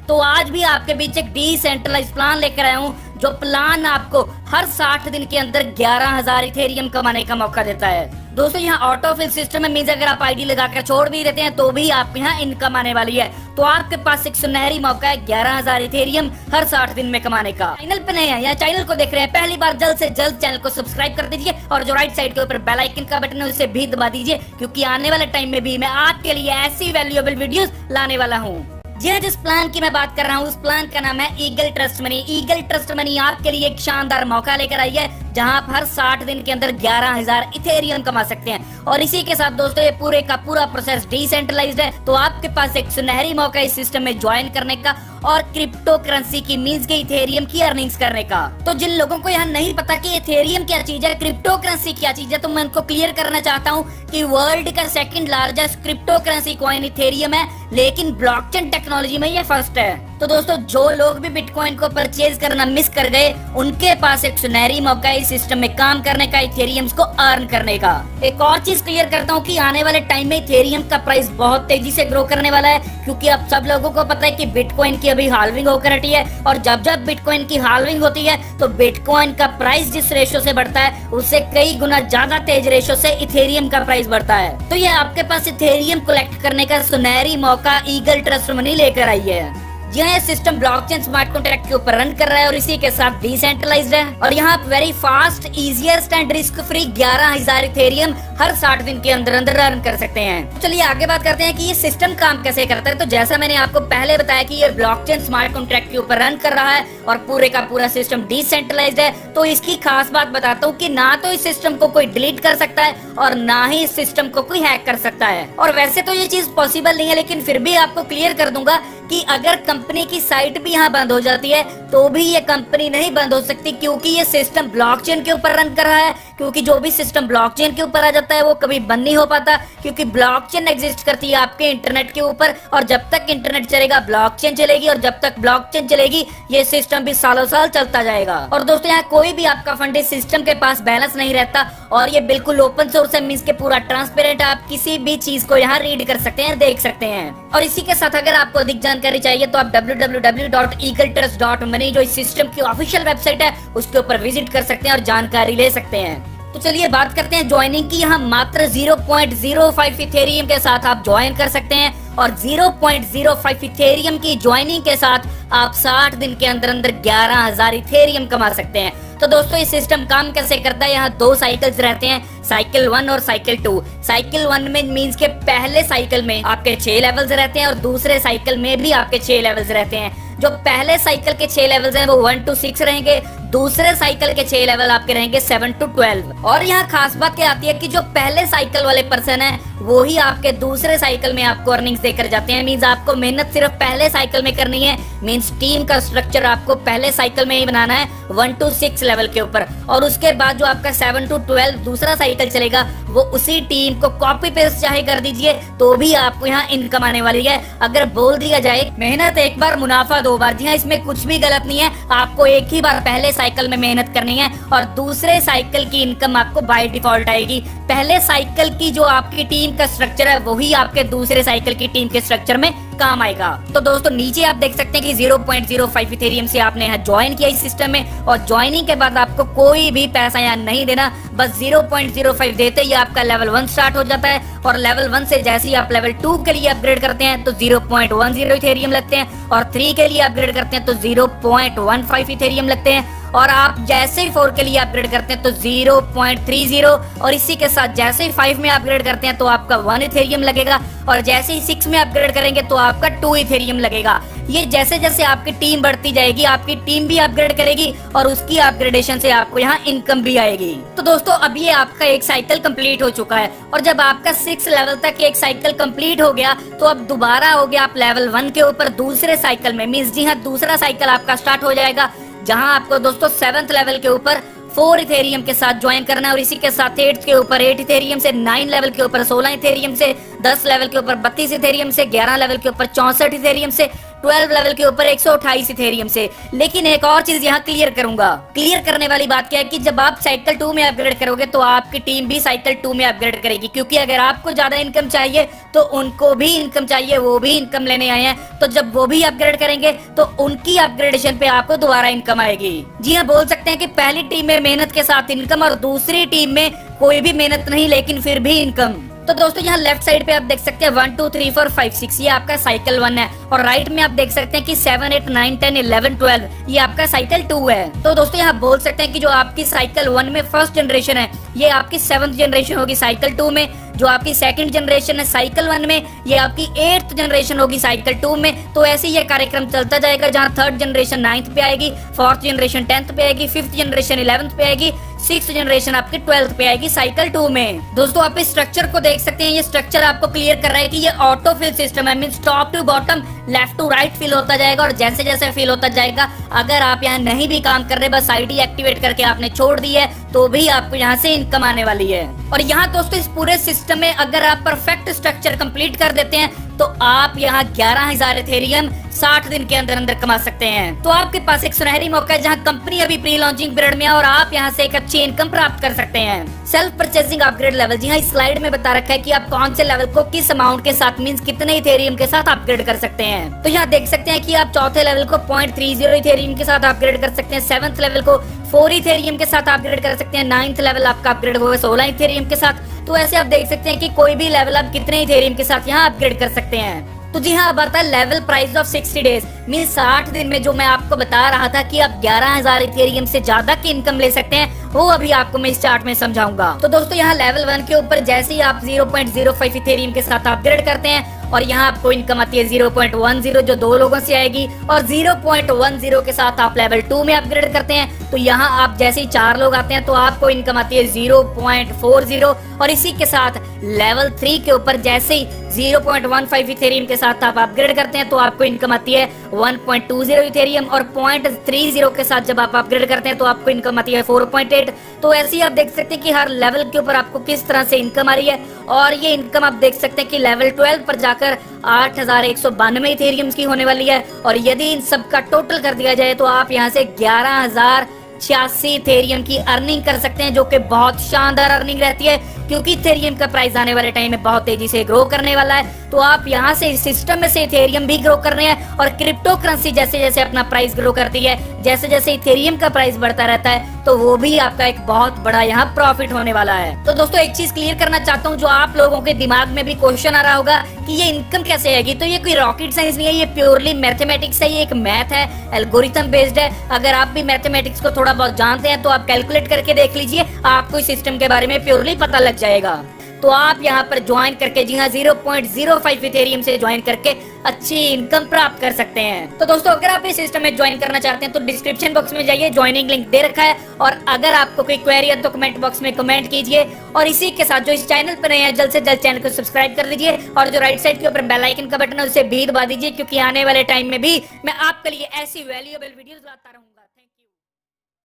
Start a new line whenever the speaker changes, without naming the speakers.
तो आज भी आपके बीच एक डिसेंट्रलाइज प्लान लेकर आया हूँ, जो प्लान आपको हर 60 दिन के अंदर 11,000 इथेरियम कमाने का मौका देता है। दोस्तों यहाँ ऑटोफिल सिस्टम में मीन्स अगर आप आईडी लगाकर छोड़ भी देते हैं तो भी आप यहाँ इनकम आने वाली है। तो आपके पास एक सुनहरी मौका है 11,000 इथेरियम हर 60 दिन में कमाने का। चैनल पे नए हैं या चैनल को देख रहे हैं पहली बार, जल्द से जल्द चैनल को सब्सक्राइब कर दीजिए और जो राइट साइड के ऊपर बेल आइकन का बटन है उसे भी दबा दीजिए, क्योंकि आने वाले टाइम में भी मैं आपके लिए ऐसी वैल्यूएबल वीडियोस लाने वाला हूँ। जी हाँ, जिस प्लान की मैं बात कर रहा हूँ उस प्लान का नाम है eagle trust money. Eagle trust money आपके लिए एक शानदार मौका लेकर आई है, जहां आप हर 60 दिन के अंदर 11,000 इथेरियम कमा सकते हैं। और इसी के साथ दोस्तों ये पूरे का पूरा प्रोसेस डिसेंट्रलाइज्ड है, तो आपके पास एक सुनहरी मौका इस सिस्टम में ज्वाइन करने का और क्रिप्टो करेंसी की मींस के इथेरियम की अर्निंग्स करने का। तो जिन लोगों को यहाँ नहीं पता कि इथेरियम क्या चीज है, क्रिप्टो करेंसी क्या चीज है, तो मैं उनको क्लियर करना चाहता हूँ कि वर्ल्ड का second largest crypto currency coin Ethereum है, लेकिन ब्लॉकचेन टेक्नोलॉजी में ये फर्स्ट है। तो दोस्तों जो लोग भी बिटकॉइन को परचेज करना मिस कर गए, उनके पास एक सुनहरी मौका है इस सिस्टम में काम करने का, इथेरियम्स को अर्न करने का। एक और चीज क्लियर करता हूँ कि आने वाले टाइम में इथेरियम का प्राइस बहुत तेजी से ग्रो करने वाला है, क्योंकि अब सब लोगों को पता है कि बिटकॉइन की अभी हाल्विंग होकर हटी है, और जब जब बिटकॉइन की हाल्विंग होती है तो बिटकॉइन का प्राइस जिस रेशो से बढ़ता है उससे कई गुना ज्यादा तेज रेशो से इथेरियम का प्राइस बढ़ता है। तो ये आपके पास इथेरियम कलेक्ट करने का सुनहरी मौका ईगल ट्रस्ट मनी लेकर आई है। यह सिस्टम ब्लॉकचेन स्मार्ट कॉन्ट्रैक्ट के ऊपर रन कर रहा है और इसी के साथ डिसेंट्रलाइज्ड है, और यहाँ आप very fast, easiest and risk free 11,000 Ethereum हर 60 दिन के अंदर अंदर रन कर सकते हैं। चलिए आगे बात करते हैं कि ये सिस्टम काम कैसे करता है। तो जैसा मैंने आपको पहले बताया कि ये ब्लॉकचेन स्मार्ट कॉन्ट्रैक्ट के ऊपर रन कर रहा है और पूरे का पूरा सिस्टम डिसेंट्रलाइज्ड है, तो इसकी खास बात बताता हूँ कि ना तो इस सिस्टम को कोई डिलीट कर सकता है और ना ही इस सिस्टम को कोई हैक कर सकता है। और वैसे तो ये चीज पॉसिबल नहीं है, लेकिन फिर भी आपको क्लियर कर दूंगा कि अगर कंपनी की साइट भी यहाँ बंद हो जाती है तो भी ये कंपनी नहीं बंद हो सकती, क्योंकि ये सिस्टम ब्लॉकचेन के ऊपर रन कर रहा है। क्योंकि जो भी सिस्टम ब्लॉकचेन के ऊपर आ जाता है वो कभी बंद नहीं हो पाता, क्योंकि ब्लॉकचेन एग्जिस्ट करती है आपके इंटरनेट के ऊपर, और जब तक इंटरनेट चलेगा ब्लॉकचेन चलेगी, और जब तक ब्लॉकचेन चलेगी ये सिस्टम भी सालों साल चलता जाएगा। और दोस्तों यहाँ कोई भी आपका फंड इस सिस्टम के पास बैलेंस नहीं रहता, और ये बिल्कुल ओपन सोर्स है, मींस के पूरा ट्रांसपेरेंट, आप किसी भी चीज को यहाँ रीड कर सकते हैं, देख सकते हैं। और इसी के साथ अगर आपको अधिक जानकारी चाहिए तो आप www.eagletrust.money जो इस सिस्टम की ऑफिशियल वेबसाइट है उसके ऊपर विजिट कर सकते हैं और जानकारी ले सकते हैं। तो चलिए बात करते हैं ज्वाइनिंग की। यहाँ मात्र 0.05 इथेरियम के साथ आप ज्वाइन कर सकते हैं, और 0.05 इथेरियम की ज्वाइनिंग के साथ आप 60 दिन के अंदर अंदर 11,000 इथेरियम कमा सकते हैं। तो दोस्तों ये सिस्टम काम कैसे करता है, यहाँ 2 साइकिल्स रहते हैं, साइकिल 1 और साइकिल 2। साइकिल 1 में मींस के पहले साइकिल में आपके 6 लेवल्स रहते हैं और दूसरे साइकिल में भी आपके 6 लेवल्स रहते हैं। जो पहले साइकिल के 6 लेवल्स हैं वो 1 to 6 रहेंगे, दूसरे साइकिल के 6 लेवल आपके रहेंगे 7 to 12। और यहाँ खास बात क्या आती है कि जो पहले साइकिल वाले पर्सन है वो ही आपके दूसरे साइकिल में आपको अर्निंग्स देकर जाते हैं। मींस आपको मेहनत सिर्फ पहले साइकिल में करनी है, मींस टीम का स्ट्रक्चर आपको पहले साइकिल में ही बनाना है 1 to 6 लेवल के ऊपर, और उसके बाद जो आपका 7 to 12 दूसरा साइकिल चलेगा वो उसी टीम को कॉपी पेस्ट चाहे कर दीजिए तो भी आपको यहाँ इनकम आने वाली है। अगर बोल दिया जाए मेहनत एक बार मुनाफा 2 बार, जी हाँ इसमें कुछ भी गलत नहीं है। आपको एक ही बार पहले साइकिल में मेहनत करनी है और दूसरे साइकिल की इनकम आपको बाय डिफॉल्ट आएगी। पहले साइकिल की जो आपकी टीम का स्ट्रक्चर है वही आपके दूसरे साइकिल की टीम के स्ट्रक्चर में काम आएगा। तो दोस्तों नीचे आप देख सकते हैं कि 0.05 इथेरियम से आपने यहाँ ज्वाइन किया इस सिस्टम में, और ज्वाइनिंग के बाद आपको कोई भी पैसा यहाँ नहीं देना, बस 0.05 देते ही आपका लेवल 1 स्टार्ट हो जाता है, और लेवल 1 से जैसे ही आप लेवल 2 के लिए अपग्रेड करते हैं तो 0.10 इथेरियम लगते हैं, और 3 के लिए अपग्रेड करते हैं तो 0.15 इथेरियम लगते हैं, और आप जैसे ही 4 के लिए अपग्रेड करते हैं तो 0.30, और इसी के साथ जैसे ही 5 में अपग्रेड करते हैं तो आपका 1 इथेरियम लगेगा, और जैसे ही 6 में अपग्रेड करेंगे तो आपका 2 इथेरियम लगेगा। ये जैसे जैसे आपकी टीम बढ़ती जाएगी आपकी टीम भी अपग्रेड करेगी और उसकी अपग्रेडेशन से आपको यहाँ इनकम भी आएगी। तो दोस्तों अब ये आपका एक साइकिल कंप्लीट हो चुका है, और जब आपका 6 लेवल तक एक साइकिल कंप्लीट हो गया तो अब दोबारा हो गया आप लेवल 1 के ऊपर दूसरे साइकिल में, मींस जी हाँ दूसरा साइकिल आपका स्टार्ट हो जाएगा, जहां आपको दोस्तों 7th लेवल के ऊपर 4 इथेरियम के साथ ज्वाइन करना है, और इसी के साथ 8 के ऊपर 8 इथेरियम से, 9 लेवल के ऊपर 16 इथेरियम से, 10 लेवल के ऊपर 32 इथेरियम से, 11 लेवल के ऊपर 64 इथेरियम से, 12 लेवल के ऊपर 128 इथेरियम से। लेकिन एक और चीज यहाँ क्लियर करूंगा। क्लियर करने वाली बात क्या है कि जब आप साइकिल 2 में अपग्रेड करोगे तो आपकी टीम भी साइकिल 2 में अपग्रेड करेगी, क्योंकि अगर आपको ज्यादा इनकम चाहिए तो उनको भी इनकम चाहिए, वो भी इनकम लेने आए हैं। तो जब वो भी अपग्रेड करेंगे तो उनकी अपग्रेडेशन पे आपको दोबारा इनकम आएगी। जी हाँ, बोल सकते हैं कि पहली टीम में मेहनत के साथ इनकम और दूसरी टीम में कोई भी मेहनत नहीं लेकिन फिर भी इनकम। तो दोस्तों यहाँ लेफ्ट साइड पे आप देख सकते हैं 1 2 3 4 5 6 ये आपका साइकिल 1 है, और राइट में आप देख सकते हैं कि 7 8 9 10 11 12 ये आपका साइकिल 2 है। तो दोस्तों यहाँ बोल सकते हैं कि जो आपकी साइकिल 1 में फर्स्ट जनरेशन है ये आपकी 7th जनरेशन होगी साइकिल 2 में, जो आपकी सेकंड जनरेशन है साइकिल 1 में ये आपकी 8th जनरेशन होगी साइकिल 2 में। तो ऐसे ये कार्यक्रम चलता जाएगा, जहाँ 3rd जनरेशन 9th पे आएगी, 4th जनरेशन 10th पे आएगी, 5th जनरेशन 11th पे आएगी, 6th जनरेशन आपकी 12th पे आएगी साइकिल 2 में। दोस्तों आप इस स्ट्रक्चर को देख सकते हैं, ये स्ट्रक्चर आपको क्लियर कर रहा है कि ये ऑटो फिल सिस्टम है, means top to bottom left to right fill होता जाएगा, और जैसे जैसे फिल होता जाएगा अगर आप यहाँ नहीं भी काम कर रहे, बस आईडी एक्टिवेट करके आपने छोड़ दी है तो भी आपको यहाँ से इनकम आने वाली है। और यहाँ दोस्तों इस पूरे सिस्टम में अगर आप परफेक्ट स्ट्रक्चर कंप्लीट कर देते हैं तो आप यहाँ 11,000 इथेरियम 60 दिन के अंदर अंदर कमा सकते हैं। तो आपके पास एक सुनहरी मौका है जहाँ कंपनी अभी प्री लॉन्चिंग पीरियड में है और आप यहाँ से एक अच्छी इनकम प्राप्त कर सकते हैं। सेल्फ परचेसिंग अपग्रेड लेवल, जी हाँ इस स्लाइड में बता रखा है कि आप कौन से लेवल को किस अमाउंट के साथ मींस कितने इथेरियम के साथ अपग्रेड कर सकते हैं। तो यहाँ देख सकते हैं कि आप चौथे लेवल को 0.30 इथेरियम के साथ अपग्रेड कर सकते हैं, 7th लेवल को 4 इथेरियम के साथ अपग्रेड कर सकते हैं, 9th लेवल आपका अपग्रेड होगा 16 इथेरियम के साथ। तो ऐसे आप देख सकते हैं कि कोई भी लेवल आप कितने इथेरियम के साथ यहाँ अपग्रेड कर सकते हैं। तो जी हाँ, अब आता है level price of 60 days mean 60 दिन में जो मैं आपको बता रहा था कि आप 11,000 इथेरियम से ज्यादा की इनकम ले सकते हैं, वो अभी आपको मैं इस चार्ट में समझाऊंगा। तो दोस्तों यहाँ लेवल 1 के ऊपर जैसे ही आप 0.05 इथेरियम के साथ अपग्रेड करते हैं और यहाँ आपको इनकम आती है 0.10 जो 2 लोगों से आएगी, और 0.10 के साथ आप लेवल 2 में अपग्रेड करते हैं तो यहाँ आप जैसे ही 4 लोग आते हैं तो आपको इनकम आती है 0.40, और इसी के साथ लेवल 3 के ऊपर जैसे ही 0.15 इथेरियम के साथ आप अपग्रेड करते हैं तो आपको इनकम आती है 1.20 इथेरियम, और 0.30 के साथ जब आप अपग्रेड करते हैं तो आपको इनकम आती है 4.8। तो ऐसे ही आप देख सकते हैं कि हर लेवल के ऊपर आपको किस तरह से इनकम आ रही है, और ये इनकम आप देख सकते हैं कि लेवल 12 पर जाकर 8,192 इथेरियम की होने वाली है, और यदि इन सब का टोटल कर दिया जाए तो आप यहाँ से 11,086 इथेरियम की अर्निंग कर सकते हैं, जो कि बहुत शानदार अर्निंग रहती है क्योंकि इथेरियम का प्राइस आने वाले टाइम में बहुत तेजी से ग्रो करने वाला है। तो आप यहाँ से सिस्टम में से इथेरियम भी ग्रो कर रहे हैं, और क्रिप्टो करेंसी जैसे जैसे अपना प्राइस ग्रो करती है, जैसे जैसे इथेरियम का प्राइस बढ़ता रहता है, तो वो भी आपका एक बहुत बड़ा यहाँ प्रॉफिट होने वाला है। तो दोस्तों एक चीज क्लियर करना चाहता हूँ, जो आप लोगों के दिमाग में भी क्वेश्चन आ रहा होगा कि ये इनकम कैसे आएगी, तो ये कोई रॉकेट साइंस नहीं है, ये प्योरली मैथमेटिक्स है, ये एक मैथ है, एल्गोरिथम बेस्ड है। अगर आप भी मैथमेटिक्स को थोड़ा बहुत जानते हैं तो आप कैलकुलेट करके देख लीजिए, आपको इस सिस्टम के बारे में प्योरली पता लग जाएगा। तो आप यहाँ पर ज्वाइन करके जी हाँ 0.05 इथेरियम से ज्वाइन करके अच्छी इनकम प्राप्त कर सकते हैं। तो दोस्तों अगर आप इस सिस्टम में ज्वाइन करना चाहते हैं तो डिस्क्रिप्शन बॉक्स में जाइए, ज्वाइनिंग लिंक दे रखा है, और अगर आपको कोई क्वेरी है तो कमेंट बॉक्स में कमेंट कीजिए, और इसी के साथ जो इस चैनल पर नए हैं जल्द से जल्द चैनल को सब्सक्राइब कर लीजिए, और जो राइट साइड के ऊपर बेल आइकन का बटन है उसे भी दबा दीजिए, क्योंकि आने वाले टाइम में भी मैं आपके लिए ऐसी वैल्यूएबल वीडियोस लाता रहूंगा।